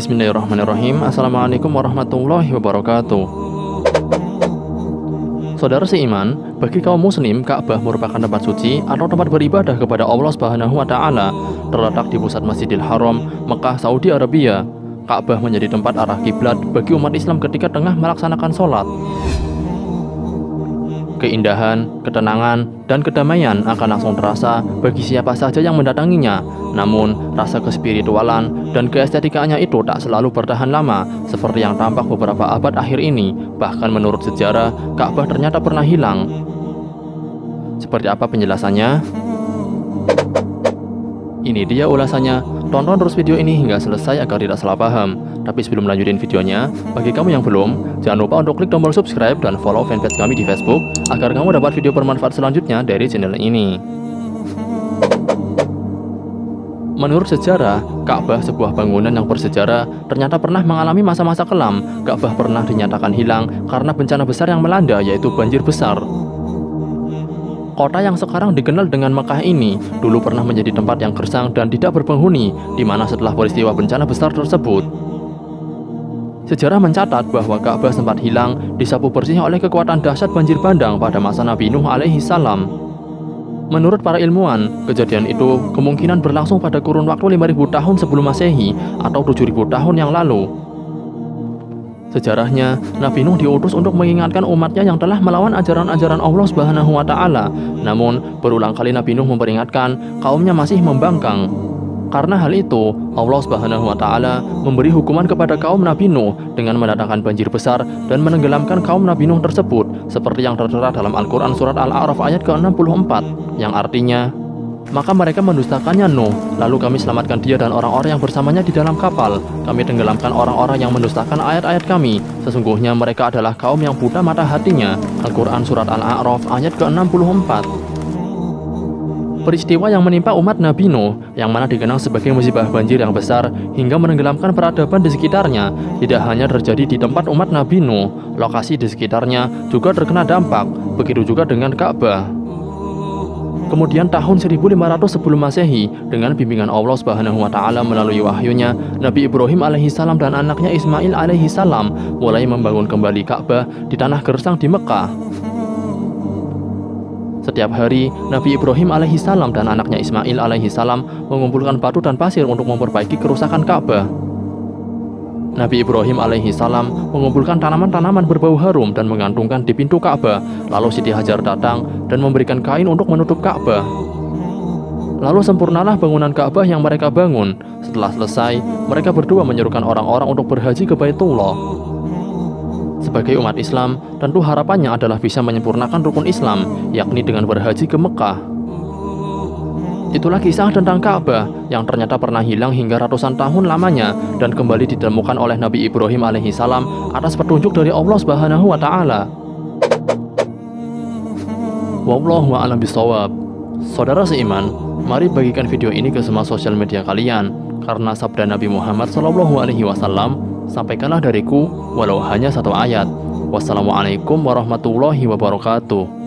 Bismillahirrahmanirrahim. Assalamualaikum warahmatullahi wabarakatuh. Saudara seiman, bagi kaum muslim, Ka'bah merupakan tempat suci atau tempat beribadah kepada Allah Subhanahu wa taala, terletak di pusat Masjidil Haram, Mekah, Saudi Arabia. Ka'bah menjadi tempat arah kiblat bagi umat Islam ketika tengah melaksanakan sholat. Keindahan, ketenangan, dan kedamaian akan langsung terasa bagi siapa saja yang mendatanginya. Namun, rasa kespiritualan dan keestetikaannya itu tak selalu bertahan lama, seperti yang tampak beberapa abad akhir ini. Bahkan menurut sejarah, Ka'bah ternyata pernah hilang. Seperti apa penjelasannya? Ini dia ulasannya. Tonton terus video ini hingga selesai agar tidak salah paham. Tapi sebelum lanjutin videonya, bagi kamu yang belum, jangan lupa untuk klik tombol subscribe dan follow fanpage kami di Facebook agar kamu dapat video bermanfaat selanjutnya dari channel ini. Menurut sejarah, Ka'bah, sebuah bangunan yang bersejarah, ternyata pernah mengalami masa-masa kelam. Ka'bah pernah dinyatakan hilang karena bencana besar yang melanda, yaitu banjir besar. Kota yang sekarang dikenal dengan Mekah ini dulu pernah menjadi tempat yang gersang dan tidak berpenghuni, di mana setelah peristiwa bencana besar tersebut. Sejarah mencatat bahwa Ka'bah sempat hilang disapu bersih oleh kekuatan dahsyat banjir bandang pada masa Nabi Nuh alaihi salam. Menurut para ilmuwan, kejadian itu kemungkinan berlangsung pada kurun waktu 5000 tahun sebelum Masehi atau 7000 tahun yang lalu. Sejarahnya, Nabi Nuh diutus untuk mengingatkan umatnya yang telah melawan ajaran-ajaran Allah Subhanahu wa taala. Namun, berulang kali Nabi Nuh memperingatkan kaumnya masih membangkang. Karena hal itu, Allah Subhanahu wa taala memberi hukuman kepada kaum Nabi Nuh dengan mendatangkan banjir besar dan menenggelamkan kaum Nabi Nuh tersebut, seperti yang tertera dalam Al-Qur'an surat Al-A'raf ayat ke-64, yang artinya, maka mereka mendustakannya Nuh, lalu kami selamatkan dia dan orang-orang yang bersamanya di dalam kapal. Kami tenggelamkan orang-orang yang mendustakan ayat-ayat kami. Sesungguhnya mereka adalah kaum yang buta mata hatinya. Al-Quran Surat Al-A'raf ayat ke-64. Peristiwa yang menimpa umat Nabi Nuh, yang mana dikenang sebagai musibah banjir yang besar hingga menenggelamkan peradaban di sekitarnya, tidak hanya terjadi di tempat umat Nabi Nuh, lokasi di sekitarnya juga terkena dampak. Begitu juga dengan Ka'bah. Kemudian tahun 1500 sebelum Masehi, dengan bimbingan Allah Subhanahu wa taala melalui wahyunya, Nabi Ibrahim alaihi salam dan anaknya Ismail alaihi salam mulai membangun kembali Ka'bah di tanah gersang di Mekah. Setiap hari, Nabi Ibrahim alaihi salam dan anaknya Ismail alaihi salam mengumpulkan batu dan pasir untuk memperbaiki kerusakan Ka'bah. Nabi Ibrahim alaihi salam mengumpulkan tanaman-tanaman berbau harum dan mengantungkan di pintu Ka'bah. Lalu Siti Hajar datang dan memberikan kain untuk menutup Ka'bah. Lalu sempurnalah bangunan Ka'bah yang mereka bangun. Setelah selesai, mereka berdua menyerukan orang-orang untuk berhaji ke Baitullah. Sebagai umat Islam, tentu harapannya adalah bisa menyempurnakan rukun Islam, yakni dengan berhaji ke Mekah. Itulah kisah tentang Ka'bah yang ternyata pernah hilang hingga ratusan tahun lamanya dan kembali ditemukan oleh Nabi Ibrahim alaihi salam atas petunjuk dari Allah Subhanahu wa taala. Wallahu a'lam bishawab. Saudara seiman, mari bagikan video ini ke semua sosial media kalian, karena sabda Nabi Muhammad SAW, sampaikanlah dariku walau hanya satu ayat. Wassalamualaikum warahmatullahi wabarakatuh.